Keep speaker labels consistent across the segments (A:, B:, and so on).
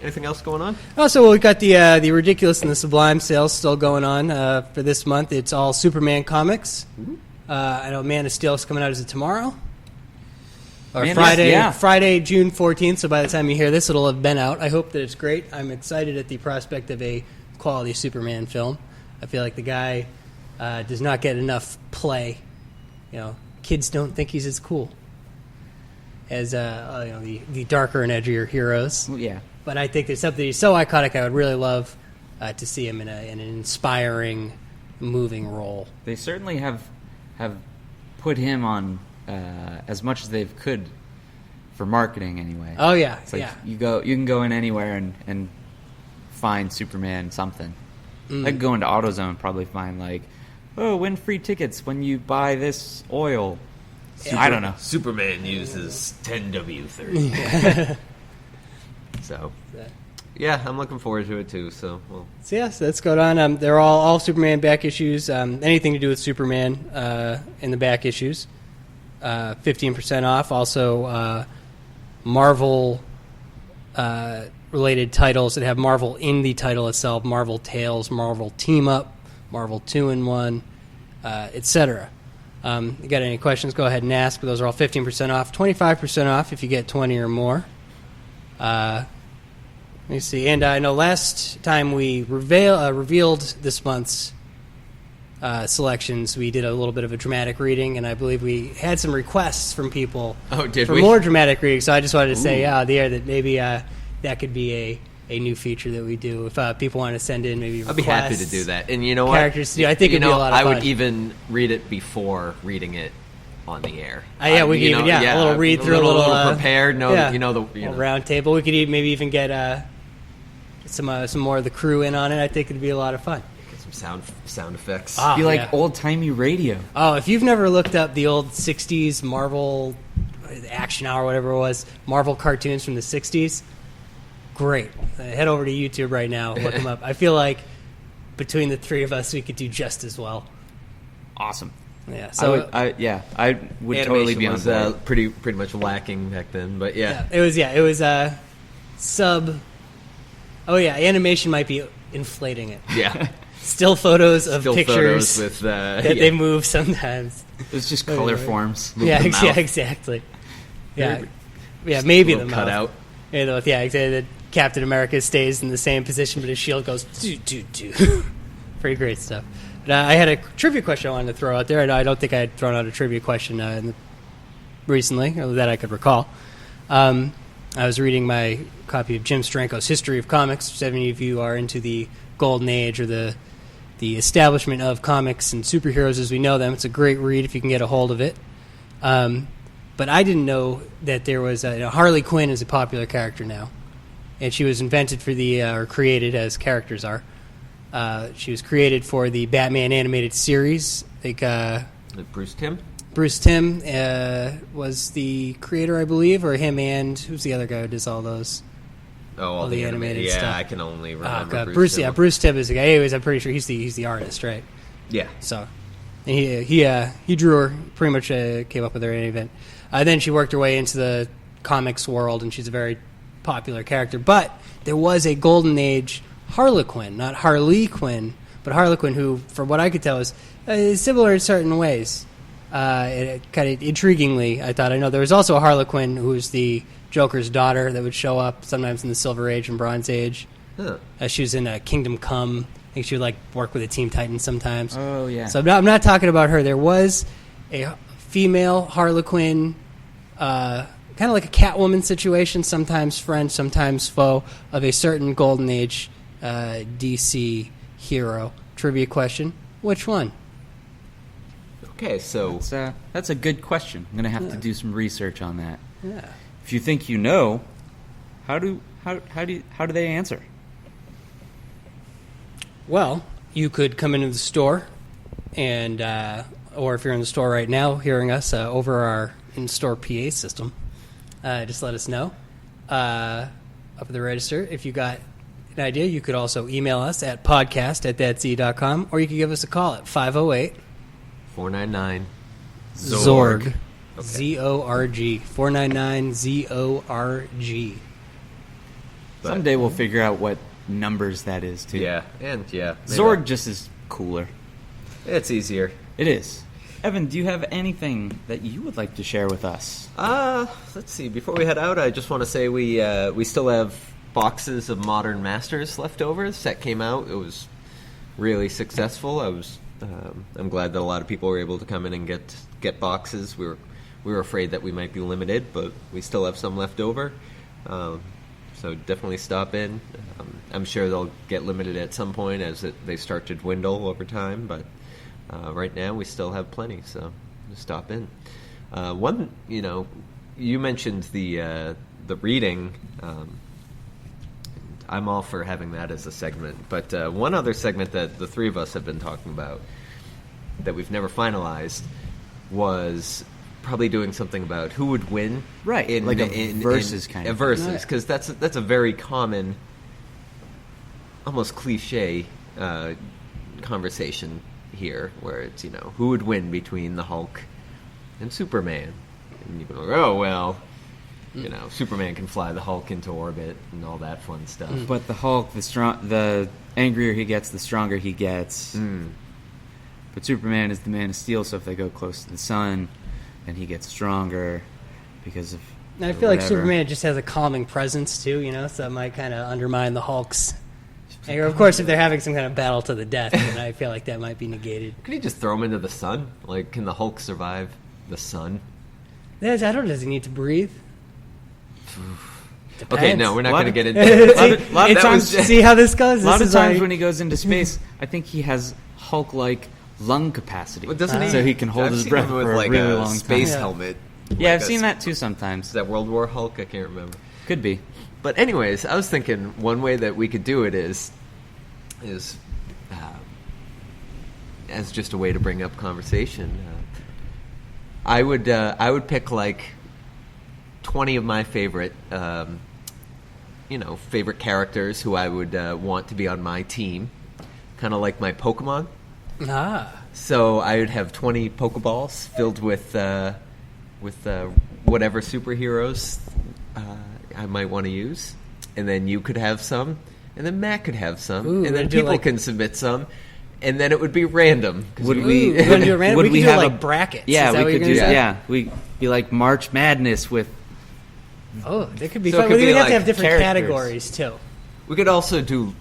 A: Anything else going on?
B: Also, we've got the Ridiculous and the Sublime sales still going on for this month. It's all Superman comics. I know Man of Steel is coming out. Is it tomorrow? Or Friday, June 14th. So by the time you hear this, it'll have been out. I hope that it's great. I'm excited at the prospect of a quality Superman film. I feel like the guy does not get enough play. You know, kids don't think he's as cool as the darker and edgier heroes.
C: Yeah.
B: But I think there's something he's so iconic. I would really love to see him in an inspiring, moving role.
C: They certainly have put him on as much as they could for marketing, anyway.
B: Oh yeah,
C: it's like you can go in anywhere and find Superman something. I could go into AutoZone, probably find win free tickets when you buy this oil. I don't know.
A: Superman uses 10W30. So, yeah, I'm looking forward to it too. So
B: that's going on. They're all Superman back issues. Anything to do with Superman in the back issues, 15% off. Also, Marvel related titles that have Marvel in the title itself: Marvel Tales, Marvel Team Up, Marvel 2-in-1, etc. You got any questions? Go ahead and ask. Those are all 15% off. 25% off if you get 20 or more. Let me see. And I know last time we revealed this month's selections, we did a little bit of a dramatic reading, and I believe we had some requests from people for more dramatic readings. So I just wanted to say out there that maybe that could be a new feature that we do. If people want to send in maybe requests,
A: I'd be happy to do that. And you know what?
B: Characters to do. I think it'd be a lot of fun.
A: I would even read it before reading it on the air.
B: We could even a little read through, a little
A: prepared.
B: Round table. We could maybe even get some more of the crew in on it. I think it'd be a lot of fun.
A: Get some sound effects.
C: Be like old timey radio.
B: Oh, if you've never looked up the old '60s Marvel Action Hour, whatever it was, Marvel cartoons from the '60s, great. Head over to YouTube right now. Look them up. I feel like between the three of us, we could do just as well.
C: Awesome.
B: Yeah. So
C: I would totally be on board.
A: Pretty much lacking back then, but yeah.
B: It was sub. Oh yeah, animation might be inflating it.
A: Yeah.
B: Still photos of pictures
A: with
B: that they move sometimes.
C: It's just color forms.
B: Exactly. Yeah, maybe the
A: cut out.
B: Exactly. That Captain America stays in the same position, but his shield goes do. Pretty great stuff. But, I had a trivia question I wanted to throw out there. I don't think I had thrown out a trivia question recently, or that I could recall. I was reading my copy of Jim Stranko's History of Comics. If any of you are into the golden age or the establishment of comics and superheroes as we know them, it's a great read if you can get a hold of it. But I didn't know that there was Harley Quinn is a popular character now, and she was invented for or created, as characters are. She was created for the Batman animated series.
A: Bruce Timm?
B: Bruce Timm was the creator, I believe, or him and who's the other guy who does all those?
A: All the animated stuff. Yeah, I can only remember
B: Bruce Timm. Yeah, Bruce Timm is the guy. Anyways, I'm pretty sure he's the artist, right?
A: Yeah.
B: So he drew her, pretty much came up with her in any event. Then she worked her way into the comics world, and she's a very popular character. But there was a golden age Harlequin, not Harley Quinn, but Harlequin, who, from what I could tell, is similar in certain ways. Kind of intriguingly, I thought. I know there was also a Harlequin who was the Joker's daughter that would show up sometimes in the Silver Age and Bronze Age.
A: Huh.
B: She was in Kingdom Come. I think she would work with the Teen Titans sometimes.
C: Oh yeah.
B: So I'm not talking about her. There was a female Harlequin, kind of like a Catwoman situation, sometimes friend, sometimes foe, of a certain Golden Age DC hero. Trivia question: which one?
A: Okay, so
C: that's a good question. I'm going to have to do some research on that.
B: Yeah.
C: If you think you know, how do they answer?
B: Well, you could come into the store, and or if you're in the store right now, hearing us over our in-store PA system, just let us know up at the register. If you got an idea, you could also email us at podcast@thatz.com, or you could give us a call at 508
A: 499
B: ZORG.
A: Okay.
B: ZORG. 499 ZORG.
A: But,
C: Someday we'll figure out what numbers that is, too.
A: Yeah,
C: Zorg just is cooler.
A: It's easier.
C: It is. Evan, do you have anything that you would like to share with us?
A: Let's see. Before we head out, I just want to say we still have boxes of Modern Masters left over. The set came out. It was really successful. I'm glad that a lot of people were able to come in and get boxes. We were afraid that we might be limited, but we still have some left over. So definitely stop in. I'm sure they'll get limited at some point as they start to dwindle over time, but right now we still have plenty, so just stop in. You mentioned the reading. I'm all for having that as a segment, but one other segment that the three of us have been talking about that we've never finalized was probably doing something about who would win,
C: right? Like a versus kind of
A: versus, because that's a very common, almost cliche conversation here, where it's who would win between the Hulk and Superman, and you go, oh well, Superman can fly the Hulk into orbit and all that fun stuff.
C: But the Hulk, the angrier he gets, the stronger he gets. But Superman is the Man of Steel, so if they go close to the sun, then he gets stronger because of.
B: I feel like Superman just has a calming presence too, so that might kind of undermine the Hulk's. And of course, if they're having some kind of battle to the death, then I feel like that might be negated.
A: Could he just throw him into the sun? Like, can the Hulk survive the sun?
B: I don't know. Does he need to breathe?
A: Okay, no, we're not going to get into it.
B: See how this goes?
C: A lot of times when he goes into space, I think he has Hulk-like lung capacity.
A: Well, doesn't he?
C: So he can hold his breath for a really long
A: space
C: time.
A: helmet.
C: Yeah, I've seen that too sometimes.
A: Is that World War Hulk? I can't remember.
C: Could be.
A: But anyways, I was thinking one way that we could do it is as just a way to bring up conversation. I would pick like 20 of my favorite favorite characters who I would want to be on my team, kind of like my Pokemon. So I would have 20 Pokeballs filled with whatever superheroes I might want to use, and then you could have some, and then Matt could have some, and then people can submit some, and then it would be random.
B: Would we do random? We could do like brackets.
C: Yeah, we could do. Yeah, we'd be like March Madness with.
B: Oh, that could be fun. We'd have to have different categories too.
A: We could also do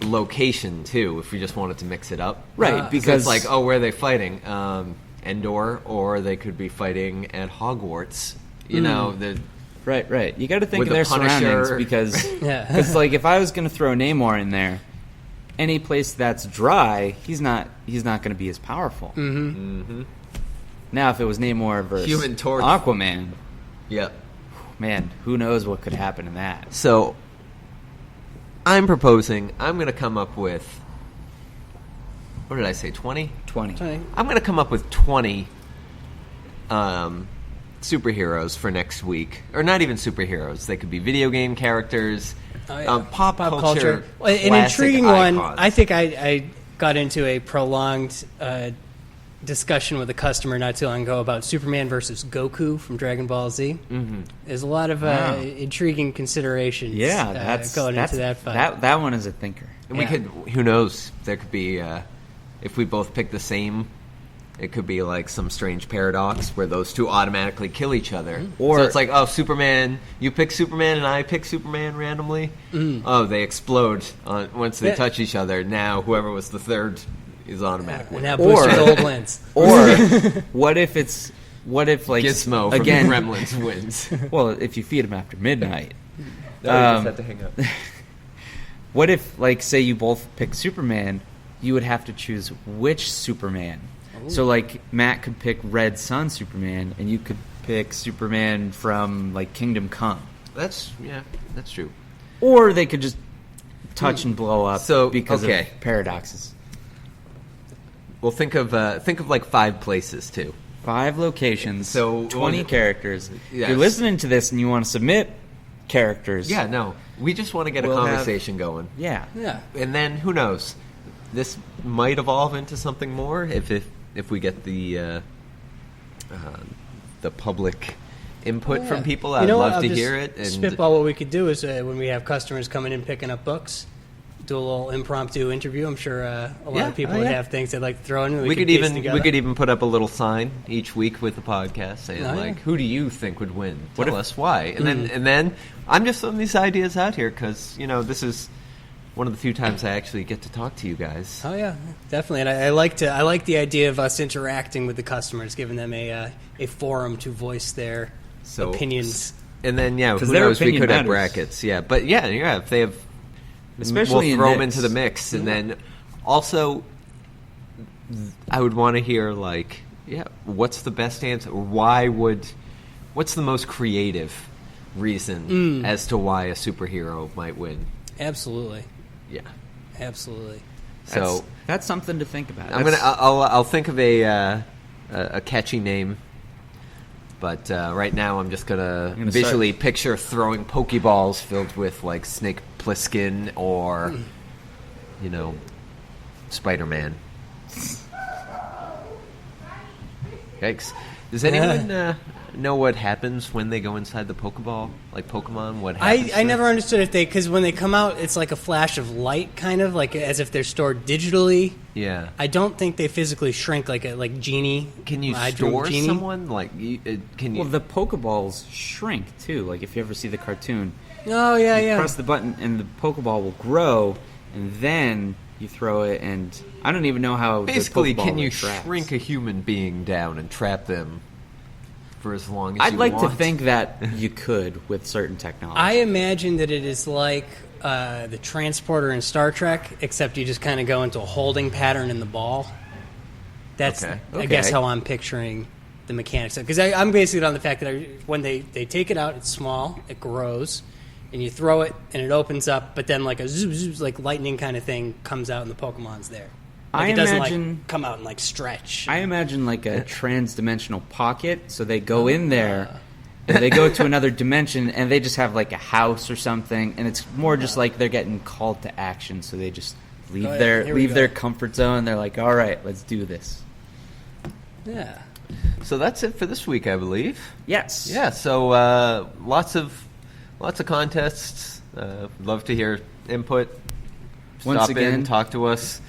A: location too if we just wanted to mix it up,
C: right?
A: Because it's like, where are they fighting? Endor, or they could be fighting at Hogwarts.
C: Right. You got to think of their surroundings because, like, if I was going to throw Namor in there, any place that's dry, he's not going to be as powerful. Now, if it was Namor versus
A: Human Torch,
C: Aquaman,
A: yep,
C: man, who knows what could happen in that?
A: So, I'm proposing. I'm going to come up with. What did I say? 20?
C: 20.
A: I'm going to come up with 20 superheroes for next week. Or not even superheroes. They could be video game characters, pop culture.
B: An intriguing icons. One, I think I got into a prolonged discussion with a customer not too long ago about Superman versus Goku from Dragon Ball Z. There's a lot of intriguing considerations going into that fight.
C: That one is a thinker.
A: And we could, who knows, there could be... if we both pick the same, it could be like some strange paradox where those two automatically kill each other. Or so it's like, Superman, you pick Superman and I pick Superman randomly. They explode once they touch each other. Now whoever was the third is automatic winner.
B: Now Booster Gold wins.
C: Or what if like
A: Gizmo from
C: again,
A: the Gremlins wins?
C: Well, if you feed him after midnight.
A: No, you just have to hang up.
C: What if, like, say you both pick Superman, you would have to choose which Superman. So, like, Matt could pick Red Sun Superman, and you could pick Superman from, like, Kingdom Come.
A: That's true.
C: Or they could just touch and blow up because of paradoxes.
A: Well, think of like 5 places, too.
C: 5 locations, so 20 characters.
A: Yes.
C: If you're listening to this and you want to submit characters...
A: Yeah, no. We just want to get a conversation going.
C: Yeah.
A: And then, who knows? This might evolve into something more if we get the public input
B: Yeah.
A: from people.
B: You
A: I'd
B: know what?
A: love
B: I'll
A: to
B: just
A: hear it. And
B: spitball what we could do is when we have customers coming in picking up books, do a little impromptu interview. I'm sure a lot
A: Yeah.
B: of people
A: Oh,
B: would
A: yeah.
B: have things they'd like to throw in.
A: we could
B: piece
A: even
B: together.
A: put up a little sign each week with the podcast saying
B: Oh, yeah.
A: like, "Who do you think would win?
C: What
A: Tell
C: if-
A: us why." And then I'm just throwing these ideas out here because this is one of the few times I actually get to talk to you guys.
B: Oh yeah, definitely. And I like the idea of us interacting with the customers, giving them a forum to voice their
A: So-
B: opinions.
A: And then who
C: 'Cause their
A: knows? We
C: opinion
A: could have
C: matters.
A: brackets. Yeah, but if they have.
C: Especially
A: we'll
C: in
A: throw them
C: this.
A: into the mix, and then also, I would want to hear what's the best answer? What's the most creative reason as to why a superhero might win?
B: Absolutely,
A: Yeah.
B: absolutely.
A: So
C: That's something to think about.
A: I'll think of a catchy name, but right now I'm just gonna
C: gonna
A: visually picture throwing Pokeballs filled with like Snake Plissken or Spider-Man. Yikes! Does anyone know what happens when they go inside the Pokeball? Like Pokemon, what happens?
B: I never understood because when they come out, it's like a flash of light, kind of like as if they're stored digitally.
A: Yeah.
B: I don't think they physically shrink like Genie.
A: Can you
B: I Dream
A: store
B: Genie.
A: someone? Like, can you?
C: Well, the Pokeballs shrink too. Like if you ever see the cartoon,
B: Oh yeah,
C: you
B: yeah.
C: press the button and the Pokeball will grow, and then you throw it. And I don't even know how.
A: Basically,
C: the Pokeball
A: can you
C: retracts.
A: shrink a human being down and trap them for as long as
C: I'd
A: you
C: like
A: want?
C: to think that you could with certain technology.
B: I imagine that it is like the transporter in Star Trek, except you just kind of go into a holding pattern in the ball. That's,
A: Okay.
B: I guess,
A: Okay.
B: how I'm picturing the mechanics. Because I'm basing it on the fact that when they take it out, it's small, it grows, and you throw it, and it opens up, but then like a zoom, zoom, like lightning kind of thing comes out, and the Pokemon's there. Like
C: I
B: it doesn't
C: imagine-
B: like come out and like stretch.
C: I imagine like a trans-dimensional pocket, so they go in there, and they go to another dimension, and they just have like a house or something, and it's more just like they're getting called to action, so they just leave
B: Oh, yeah, here we go.
C: their comfort zone. They're like, all right, let's do this.
B: Yeah.
A: So that's it for this week, I believe.
C: Yes.
A: Yeah. So lots of contests. Love to hear input.
C: Once
A: Stop
C: again-
A: in, talk to us.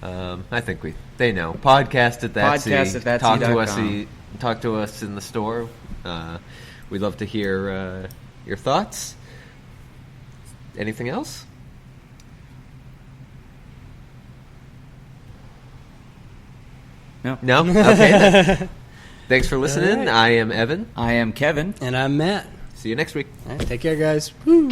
A: I think they know. Podcast at
C: Podcast@thatsea.com.
A: Talk to us in the store. We'd love to hear your thoughts. Anything else?
C: No.
A: No? Okay. then. Thanks for listening.
B: All right.
A: I am Evan.
C: I am Kevin.
B: And I'm Matt.
A: See you next week.
B: All right, take care, guys. Woo.